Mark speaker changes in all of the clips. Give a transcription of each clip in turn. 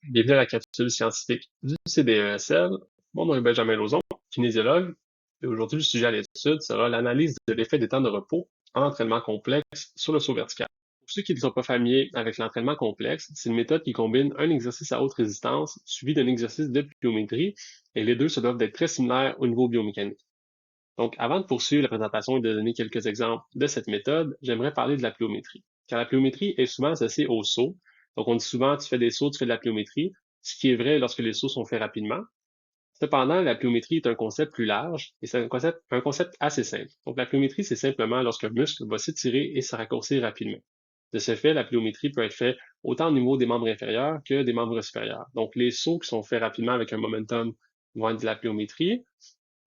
Speaker 1: Bienvenue à la capsule scientifique du CDESL. Mon nom est Benjamin Lauzon, kinésiologue, et aujourd'hui, le sujet à l'étude sera l'analyse de l'effet des temps de repos en entraînement complexe sur le saut vertical. Pour ceux qui ne sont pas familiers avec l'entraînement complexe, c'est une méthode qui combine un exercice à haute résistance suivi d'un exercice de pliométrie, et les deux se doivent d'être très similaires au niveau biomécanique. Donc, avant de poursuivre la présentation et de donner quelques exemples de cette méthode, j'aimerais parler de la pliométrie. Car la pliométrie est souvent associée au saut. Donc, on dit souvent, tu fais des sauts, tu fais de la pliométrie, ce qui est vrai lorsque les sauts sont faits rapidement. Cependant, la pliométrie est un concept plus large et c'est un concept assez simple. Donc, la pliométrie, c'est simplement lorsqu'un muscle va s'étirer et se raccourcir rapidement. De ce fait, la pliométrie peut être faite autant au niveau des membres inférieurs que des membres supérieurs. Donc, les sauts qui sont faits rapidement avec un momentum vont être de la pliométrie,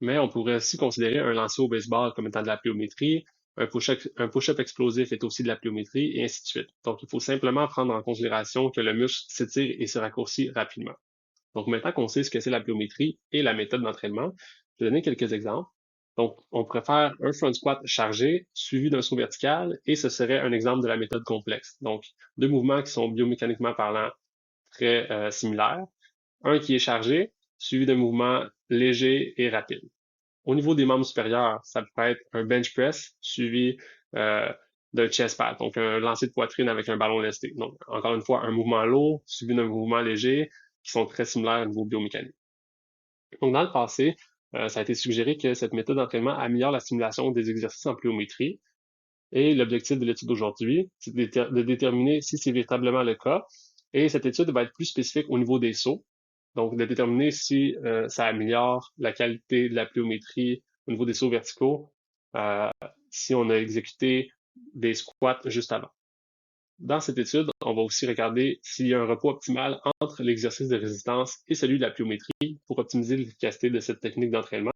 Speaker 1: mais on pourrait aussi considérer un lancer au baseball comme étant de la pliométrie. Un push-up explosif est aussi de la pliométrie, et ainsi de suite. Donc, il faut simplement prendre en considération que le muscle s'étire et se raccourcit rapidement. Donc, maintenant qu'on sait ce que c'est la pliométrie et la méthode d'entraînement, je vais donner quelques exemples. Donc, on pourrait faire un front squat chargé suivi d'un saut vertical, et ce serait un exemple de la méthode complexe. Donc, deux mouvements qui sont biomécaniquement parlant très similaires. Un qui est chargé, suivi d'un mouvement léger et rapide. Au niveau des membres supérieurs, ça peut être un bench press suivi euh, d'un chest pad, donc un lancer de poitrine avec un ballon lesté. Donc, encore une fois, un mouvement lourd suivi d'un mouvement léger qui sont très similaires au niveau biomécanique. Donc, dans le passé, ça a été suggéré que cette méthode d'entraînement améliore la stimulation des exercices en pliométrie. Et l'objectif de l'étude d'aujourd'hui, c'est de déterminer si c'est véritablement le cas. Et cette étude va être plus spécifique au niveau des sauts. Donc, de déterminer si ça améliore la qualité de la pliométrie au niveau des sauts verticaux, euh, si on a exécuté des squats juste avant. Dans cette étude, on va aussi regarder s'il y a un repos optimal entre l'exercice de résistance et celui de la pliométrie pour optimiser l'efficacité de cette technique d'entraînement.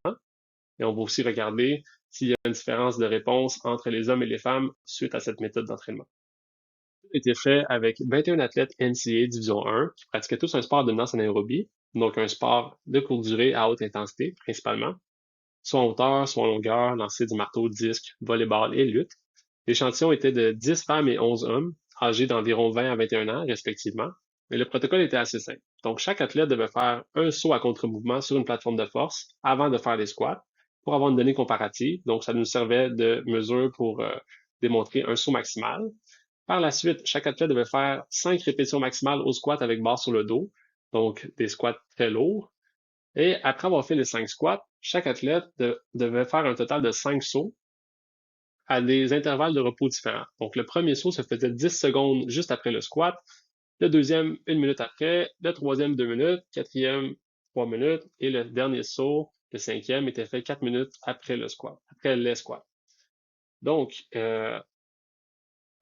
Speaker 1: Et on va aussi regarder s'il y a une différence de réponse entre les hommes et les femmes suite à cette méthode d'entraînement. Ça a été fait avec 21 athlètes NCAA Division 1 qui pratiquaient tous un sport de danse anaérobie, donc un sport de courte durée à haute intensité principalement, soit en hauteur, soit en longueur, lancer du marteau, disque, volleyball et lutte. L'échantillon était de 10 femmes et 11 hommes, âgés d'environ 20 à 21 ans respectivement, mais le protocole était assez simple. Donc chaque athlète devait faire un saut à contre-mouvement sur une plateforme de force avant de faire les squats pour avoir une donnée comparative. Donc ça nous servait de mesure pour démontrer un saut maximal. Par la suite, chaque athlète devait faire 5 répétitions maximales au squat avec barre sur le dos, donc des squats très lourds. Et après avoir fait les 5 squats, chaque athlète devait faire un total de 5 sauts à des intervalles de repos différents. Donc, le premier saut se faisait 10 secondes juste après le squat, le deuxième, 1 minute après, le troisième, 2 minutes, quatrième, 3 minutes, et le dernier saut, le cinquième, était fait 4 minutes après le squat, après les squats. Donc,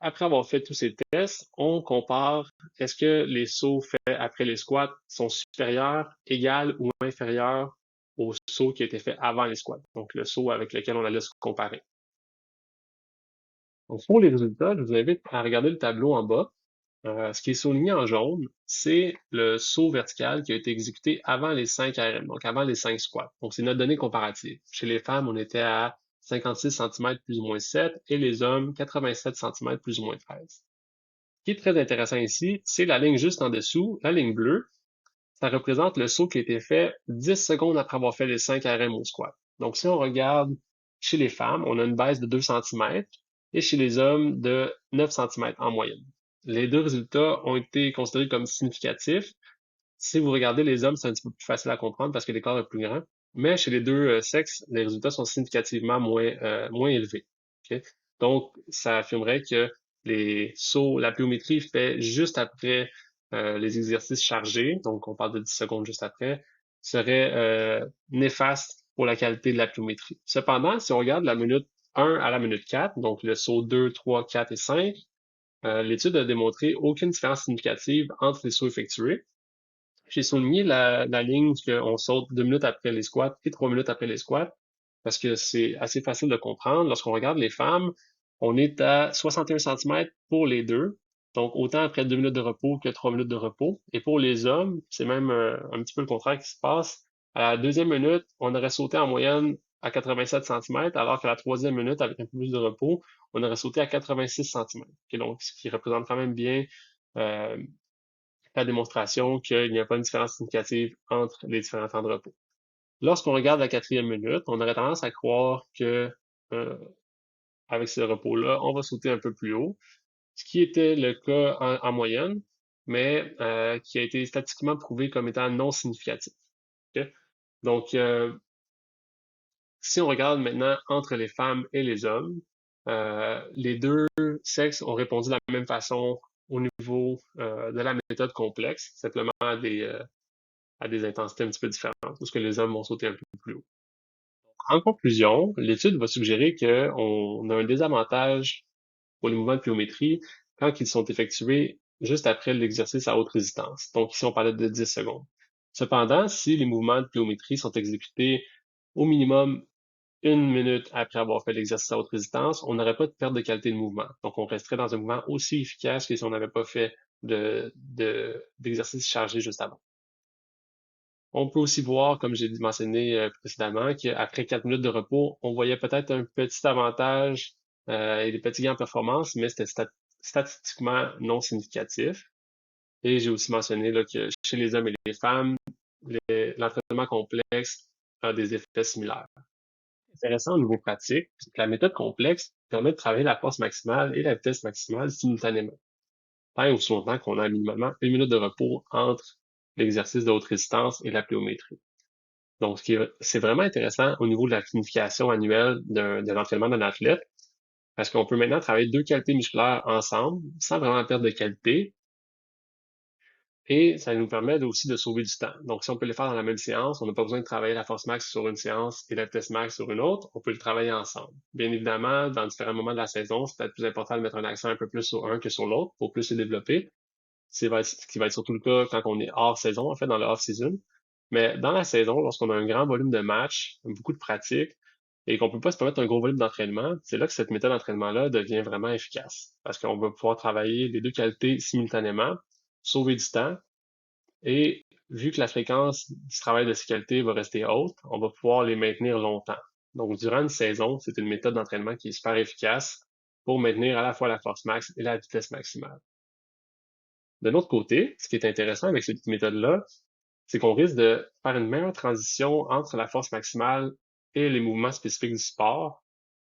Speaker 1: après avoir fait tous ces tests, on compare est-ce que les sauts faits après les squats sont supérieurs, égales ou inférieurs aux sauts qui étaient faits avant les squats. Donc, le saut avec lequel on allait se comparer. Donc, pour les résultats, je vous invite à regarder le tableau en bas. Ce qui est souligné en jaune, c'est le saut vertical qui a été exécuté avant les 5 RM, donc avant les 5 squats. Donc, c'est notre donnée comparative. Chez les femmes, on était à 56 cm plus ou moins 7 et les hommes, 87 cm plus ou moins 13. Ce qui est très intéressant ici, c'est la ligne juste en dessous, la ligne bleue. Ça représente le saut qui a été fait 10 secondes après avoir fait les 5 RM au squat. Donc, si on regarde chez les femmes, on a une baisse de 2 cm et chez les hommes de 9 cm en moyenne. Les deux résultats ont été considérés comme significatifs. Si vous regardez les hommes, c'est un petit peu plus facile à comprendre parce que l'écart est plus grand. Mais chez les deux sexes, les résultats sont significativement moins élevés. Okay? Donc, ça affirmerait que les sauts, la pliométrie fait juste après les exercices chargés, donc on parle de 10 secondes juste après, serait néfaste pour la qualité de la pliométrie. Cependant, si on regarde la minute 1 à la minute 4, donc le saut 2, 3, 4 et 5, l'étude a démontré aucune différence significative entre les sauts effectués. J'ai souligné la ligne qu'on saute 2 minutes après les squats et 3 minutes après les squats parce que c'est assez facile de comprendre. Lorsqu'on regarde les femmes, on est à 61 cm pour les deux. Donc, autant après 2 minutes de repos que 3 minutes de repos. Et pour les hommes, c'est même un petit peu le contraire qui se passe. À la deuxième minute, on aurait sauté en moyenne à 87 cm, alors qu'à la troisième minute, avec un peu plus de repos, on aurait sauté à 86 cm. Okay, donc, ce qui représente quand même bien euh, la démonstration qu'il n'y a pas une différence significative entre les différents temps de repos. Lorsqu'on regarde la 4e minute, on aurait tendance à croire que avec ce repos-là, on va sauter un peu plus haut, ce qui était le cas en moyenne, mais qui a été statistiquement prouvé comme étant non significatif. Okay? Donc, si on regarde maintenant entre les femmes et les hommes, les deux sexes ont répondu de la même façon au niveau de la méthode complexe, simplement à des intensités un petit peu différentes, parce que les hommes vont sauter un peu plus haut. En conclusion, l'étude va suggérer qu'on a un désavantage pour les mouvements de pliométrie quand ils sont effectués juste après l'exercice à haute résistance. Donc ici, on parlait de 10 secondes. Cependant, si les mouvements de pliométrie sont exécutés au minimum 1 minute après avoir fait l'exercice à haute résistance, on n'aurait pas de perte de qualité de mouvement. Donc, on resterait dans un mouvement aussi efficace que si on n'avait pas fait d'exercice chargé juste avant. On peut aussi voir, comme j'ai mentionné précédemment, qu'après 4 minutes de repos, on voyait peut-être un petit avantage et des petits gains en performance, mais c'était statistiquement non significatif. Et j'ai aussi mentionné là, que chez les hommes et les femmes, l'entraînement complexe a des effets similaires. Intéressant au niveau pratique, c'est que la méthode complexe permet de travailler la force maximale et la vitesse maximale simultanément, tant et aussi longtemps qu'on a minimalement 1 minute de repos entre l'exercice de haute résistance et la pliométrie. Donc, c'est vraiment intéressant au niveau de la planification annuelle de l'entraînement d'un athlète, parce qu'on peut maintenant travailler deux qualités musculaires ensemble, sans vraiment perdre de qualité, et ça nous permet aussi de sauver du temps. Donc, si on peut les faire dans la même séance, on n'a pas besoin de travailler la force max sur une séance et la vitesse max sur une autre, on peut le travailler ensemble. Bien évidemment, dans différents moments de la saison, c'est peut-être plus important de mettre un accent un peu plus sur un que sur l'autre pour plus se développer. Ce qui va être surtout le cas quand on est hors saison, en fait, dans le off-season. Mais dans la saison, lorsqu'on a un grand volume de matchs, beaucoup de pratiques, et qu'on peut pas se permettre un gros volume d'entraînement, c'est là que cette méthode d'entraînement-là devient vraiment efficace. Parce qu'on va pouvoir travailler les deux qualités simultanément, sauver du temps, et vu que la fréquence du travail de ces qualités va rester haute, on va pouvoir les maintenir longtemps. Donc, durant une saison, c'est une méthode d'entraînement qui est super efficace pour maintenir à la fois la force max et la vitesse maximale. De l'autre côté, ce qui est intéressant avec cette méthode-là, c'est qu'on risque de faire une meilleure transition entre la force maximale et les mouvements spécifiques du sport,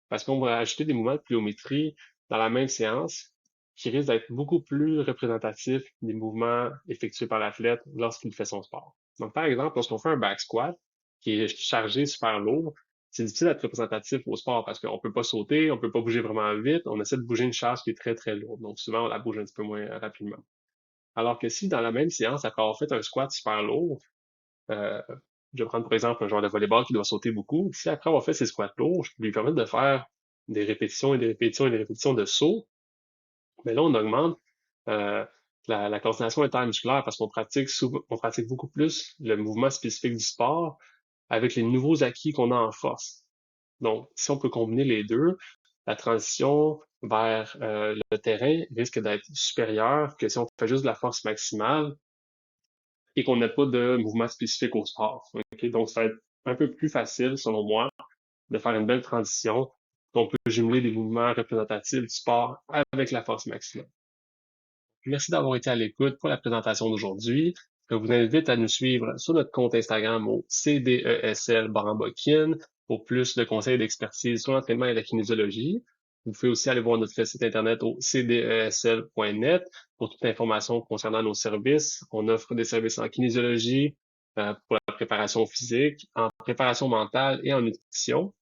Speaker 1: parce qu'on va ajouter des mouvements de pliométrie dans la même séance qui risquent d'être beaucoup plus représentatifs des mouvements effectués par l'athlète lorsqu'il fait son sport. Donc, par exemple, lorsqu'on fait un back squat qui est chargé super lourd, c'est difficile d'être représentatif au sport parce qu'on peut pas sauter, on peut pas bouger vraiment vite, on essaie de bouger une charge qui est très très lourde. Donc, souvent, on la bouge un petit peu moins rapidement. Alors que si dans la même séance, après avoir fait un squat super lourd, euh, je vais prendre par exemple un joueur de volleyball qui doit sauter beaucoup, si après avoir fait ses squats lourds, je peux lui permettre de faire des répétitions et des répétitions et des répétitions de sauts, mais là, on augmente la coordination intermusculaire parce on pratique beaucoup plus le mouvement spécifique du sport avec les nouveaux acquis qu'on a en force. Donc, si on peut combiner les deux, la transition vers le terrain risque d'être supérieure que si on fait juste de la force maximale et qu'on n'a pas de mouvement spécifique au sport. Okay? Donc, ça va être un peu plus facile, selon moi, de faire une belle transition. On peut jumeler des mouvements représentatifs du sport avec la force maximale. Merci d'avoir été à l'écoute pour la présentation d'aujourd'hui. Je vous invite à nous suivre sur notre compte Instagram au CDESL_kin pour plus de conseils et d'expertise sur l'entraînement et la kinésiologie. Vous pouvez aussi aller voir notre site internet au cdesl.net pour toute information concernant nos services. On offre des services en kinésiologie, pour la préparation physique, en préparation mentale et en nutrition.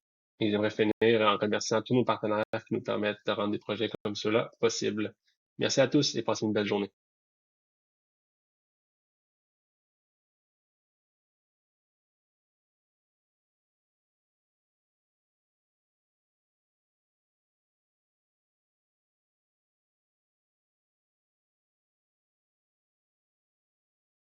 Speaker 1: Et j'aimerais finir en remerciant tous nos partenaires qui nous permettent de rendre des projets comme ceux-là possibles. Merci à tous et passez une belle journée.